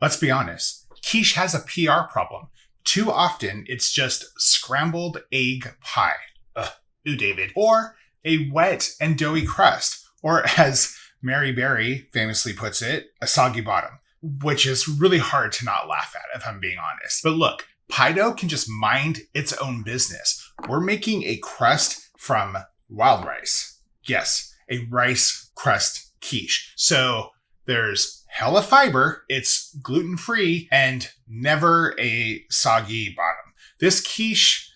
Let's be honest, quiche has a PR problem. Too often, it's just scrambled egg pie. Ugh, ooh, David. Or a wet and doughy crust. Or as Mary Berry famously puts it, a soggy bottom, which is really hard to not laugh at, if I'm being honest. But look, pie dough can just mind its own business. We're making a crust from wild rice. Yes, a rice crust quiche. So there's hella fiber, it's gluten-free, and never a soggy bottom. This quiche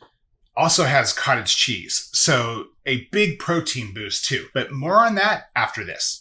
also has cottage cheese, so a big protein boost too. But more on that after this.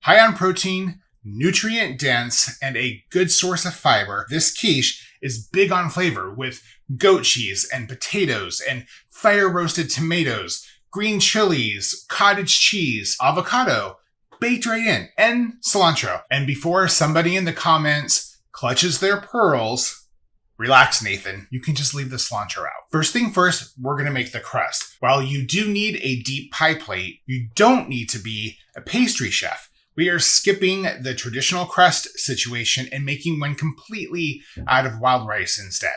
High on protein, nutrient dense, and a good source of fiber, this quiche is big on flavor with goat cheese and potatoes and fire roasted tomatoes, green chilies, cottage cheese, avocado, baked right in, and cilantro. And before somebody in the comments clutches their pearls, relax, Nathan. You can just leave the cilantro out. First thing first, we're going to make the crust. While you do need a deep pie plate, you don't need to be a pastry chef. We are skipping the traditional crust situation and making one completely out of wild rice instead.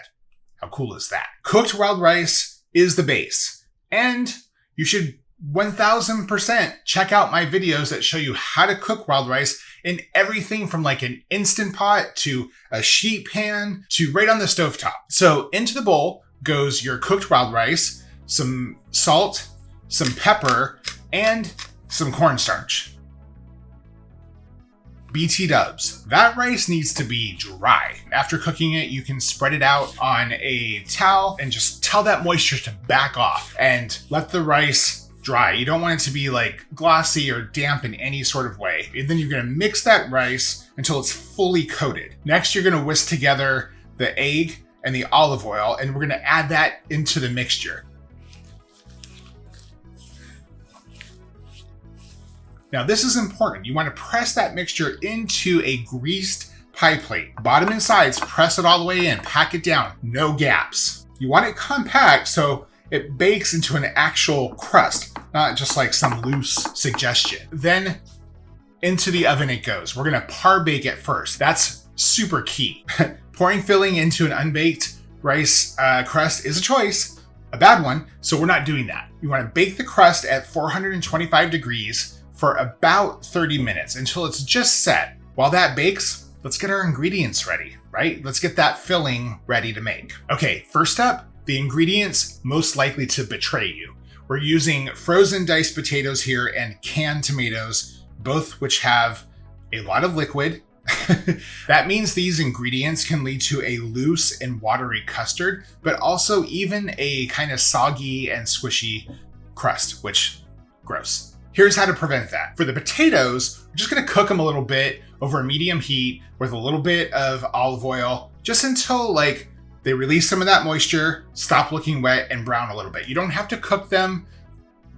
How cool is that? Cooked wild rice is the base. And you should 1000% check out my videos that show you how to cook wild rice in everything from like an Instant Pot to a sheet pan to right on the stovetop. So into the bowl goes your cooked wild rice, some salt, some pepper, and some cornstarch. BT dubs. That rice needs to be dry. After cooking it, you can spread it out on a towel and just tell that moisture to back off and let the rice dry. You don't want it to be like glossy or damp in any sort of way. And then you're gonna mix that rice until it's fully coated. Next, you're gonna whisk together the egg and the olive oil, and we're gonna add that into the mixture. Now this is important. You want to press that mixture into a greased pie plate. Bottom and sides, press it all the way in, pack it down, no gaps. You want it compact so it bakes into an actual crust, not just like some loose suggestion. Then into the oven it goes. We're gonna par bake it first. That's super key. Pouring filling into an unbaked rice crust is a choice, a bad one, so we're not doing that. You want to bake the crust at 425 degrees for about 30 minutes until it's just set. While that bakes, let's get our ingredients ready, right? Let's get that filling ready to make. Okay, first up, the ingredients most likely to betray you. We're using frozen diced potatoes here and canned tomatoes, both which have a lot of liquid. That means these ingredients can lead to a loose and watery custard, but also even a kind of soggy and squishy crust, which, gross. Here's how to prevent that. For the potatoes, we're just gonna cook them a little bit over a medium heat with a little bit of olive oil, just until like they release some of that moisture, stop looking wet and brown a little bit. You don't have to cook them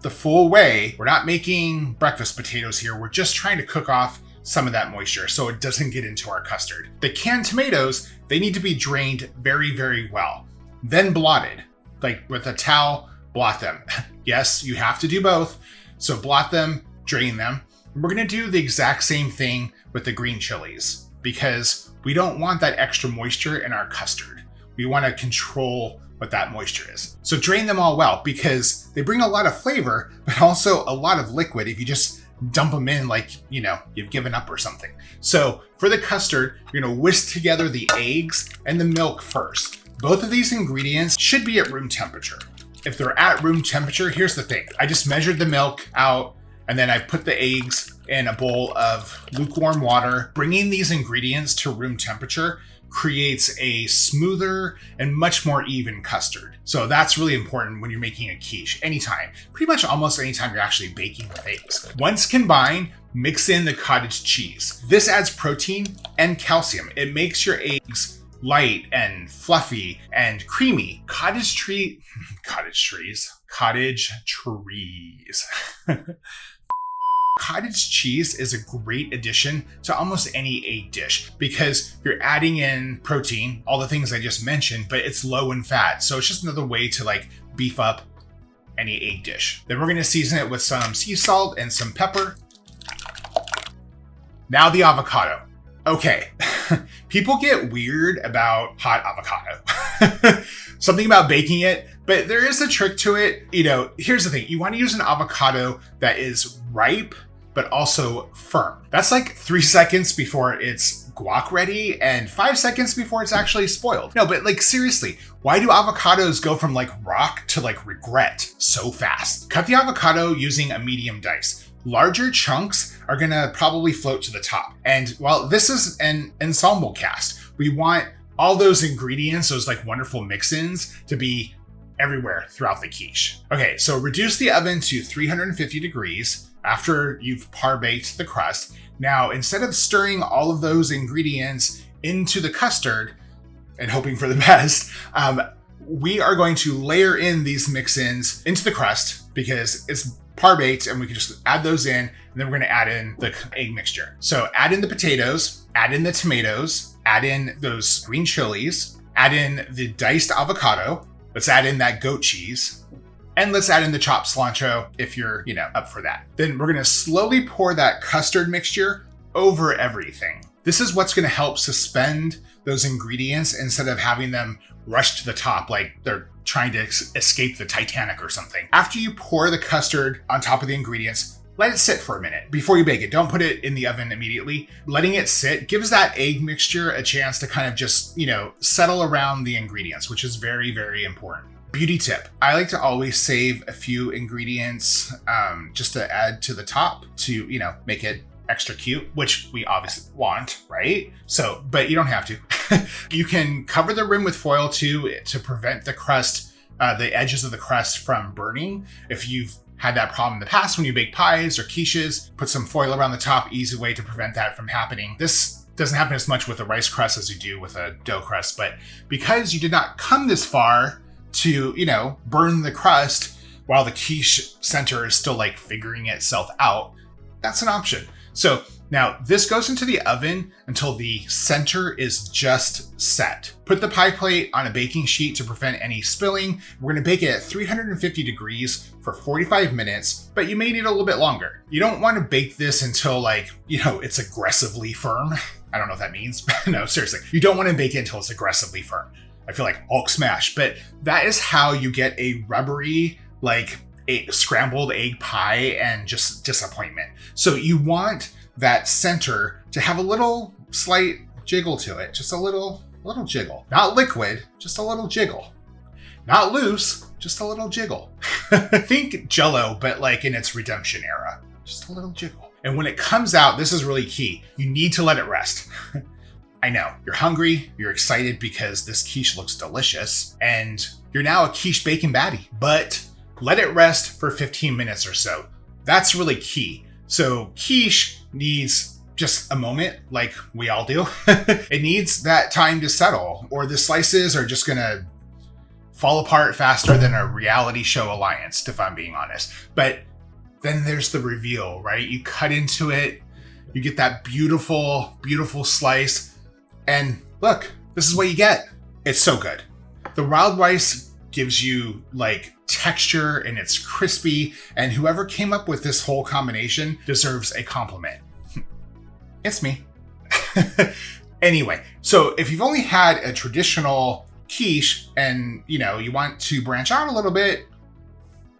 the full way. We're not making breakfast potatoes here. We're just trying to cook off some of that moisture so it doesn't get into our custard. The canned tomatoes, they need to be drained very, very well. Then blotted, like with a towel, blot them. Yes, you have to do both. So blot them, drain them. We're gonna do the exact same thing with the green chilies because we don't want that extra moisture in our custard. We wanna control what that moisture is. So drain them all well because they bring a lot of flavor, but also a lot of liquid if you just dump them in like, you know, you've given up or something. So for the custard, you're gonna whisk together the eggs and the milk first. Both of these ingredients should be at room temperature. If they're at room temperature, here's the thing. I just measured the milk out and then I put the eggs in a bowl of lukewarm water. Bringing these ingredients to room temperature creates a smoother and much more even custard. So that's really important when you're making a quiche, anytime, pretty much almost anytime you're actually baking with eggs. Once combined, mix in the cottage cheese. This adds protein and calcium. It makes your eggs light and fluffy and creamy. Cottage trees. Cottage cheese is a great addition to almost any egg dish because you're adding in protein, all the things I just mentioned, but it's low in fat. So it's just another way to like beef up any egg dish. Then we're gonna season it with some sea salt and some pepper. Now the avocado. Okay, people get weird about hot avocado. Something about baking it, but there is a trick to it. You know, here's the thing. You want to use an avocado that is ripe, but also firm. That's like 3 seconds before it's guac ready and 5 seconds before it's actually spoiled. No, but like seriously, why do avocados go from like rock to like regret so fast? Cut the avocado using a medium dice. Larger chunks are gonna probably float to the top. And while this is an ensemble cast, we want all those ingredients, those like wonderful mix-ins, to be everywhere throughout the quiche. Okay, so reduce the oven to 350 degrees after you've par-baked the crust. Now, instead of stirring all of those ingredients into the custard and hoping for the best, we are going to layer in these mix-ins into the crust because it's par-baked and we can just add those in, and then we're gonna add in the egg mixture. So add in the potatoes, add in the tomatoes, add in those green chilies, add in the diced avocado, let's add in that goat cheese, and let's add in the chopped cilantro if you're, up for that. Then we're gonna slowly pour that custard mixture over everything. This is what's gonna help suspend those ingredients instead of having them rush to the top like they're trying to escape the Titanic or something. After you pour the custard on top of the ingredients, let it sit for a minute before you bake it. Don't put it in the oven immediately. Letting it sit gives that egg mixture a chance to kind of just, settle around the ingredients, which is very, very important. Beauty tip. I like to always save a few ingredients just to add to the top to, make it extra cute, which we obviously want, right? So, but you don't have to. You can cover the rim with foil too to prevent the crust, the edges of the crust from burning. If you've had that problem in the past when you bake pies or quiches, put some foil around the top, easy way to prevent that from happening. This doesn't happen as much with a rice crust as you do with a dough crust, but because you did not come this far to, burn the crust while the quiche center is still like figuring itself out, that's an option. So now this goes into the oven until the center is just set. Put the pie plate on a baking sheet to prevent any spilling. We're gonna bake it at 350 degrees for 45 minutes, but you may need a little bit longer. You don't wanna bake this until it's aggressively firm. I don't know what that means, but no, seriously. You don't wanna bake it until it's aggressively firm. I feel like Hulk smash, but that is how you get a rubbery, a scrambled egg pie and just disappointment. So you want that center to have a little slight jiggle to it, just a little jiggle. Not liquid, just a little jiggle. Not loose, just a little jiggle. Think Jell-O, but in its redemption era. Just a little jiggle. And when it comes out, this is really key. You need to let it rest. I know, you're hungry, you're excited because this quiche looks delicious, and you're now a quiche bacon baddie, but let it rest for 15 minutes or so. That's really key. So quiche needs just a moment, like we all do. It needs that time to settle, or the slices are just gonna fall apart faster than a reality show alliance, if I'm being honest. But then there's the reveal, right? You cut into it, you get that beautiful, beautiful slice, and look, this is what you get. It's so good. The wild rice gives you texture and it's crispy, and whoever came up with this whole combination deserves a compliment. It's me. Anyway, so if you've only had a traditional quiche and you want to branch out a little bit,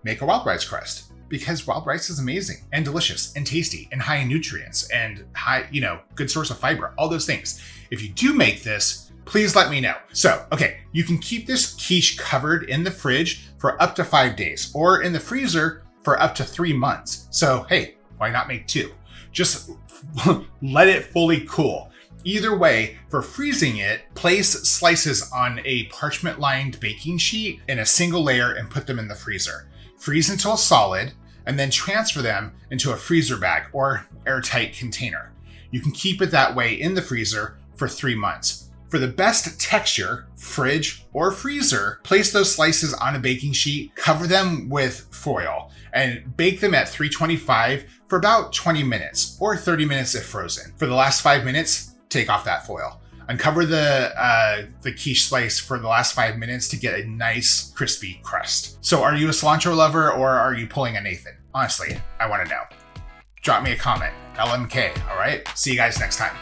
make a wild rice crust, because wild rice is amazing and delicious and tasty and high in nutrients and high, good source of fiber, all those things. If you do make this, please let me know. So, okay, you can keep this quiche covered in the fridge for up to 5 days or in the freezer for up to 3 months. So, hey, why not make 2? Just let it fully cool. Either way, for freezing it, place slices on a parchment-lined baking sheet in a single layer and put them in the freezer. Freeze until solid, and then transfer them into a freezer bag or airtight container. You can keep it that way in the freezer for 3 months. For the best texture, fridge or freezer, place those slices on a baking sheet, cover them with foil, and bake them at 325 for about 20 minutes or 30 minutes if frozen. For the last 5 minutes, take off that foil. Uncover the quiche slice for the last 5 minutes to get a nice crispy crust. So are you a cilantro lover or are you pulling a Nathan? Honestly, I want to know. Drop me a comment. LMK, all right? See you guys next time.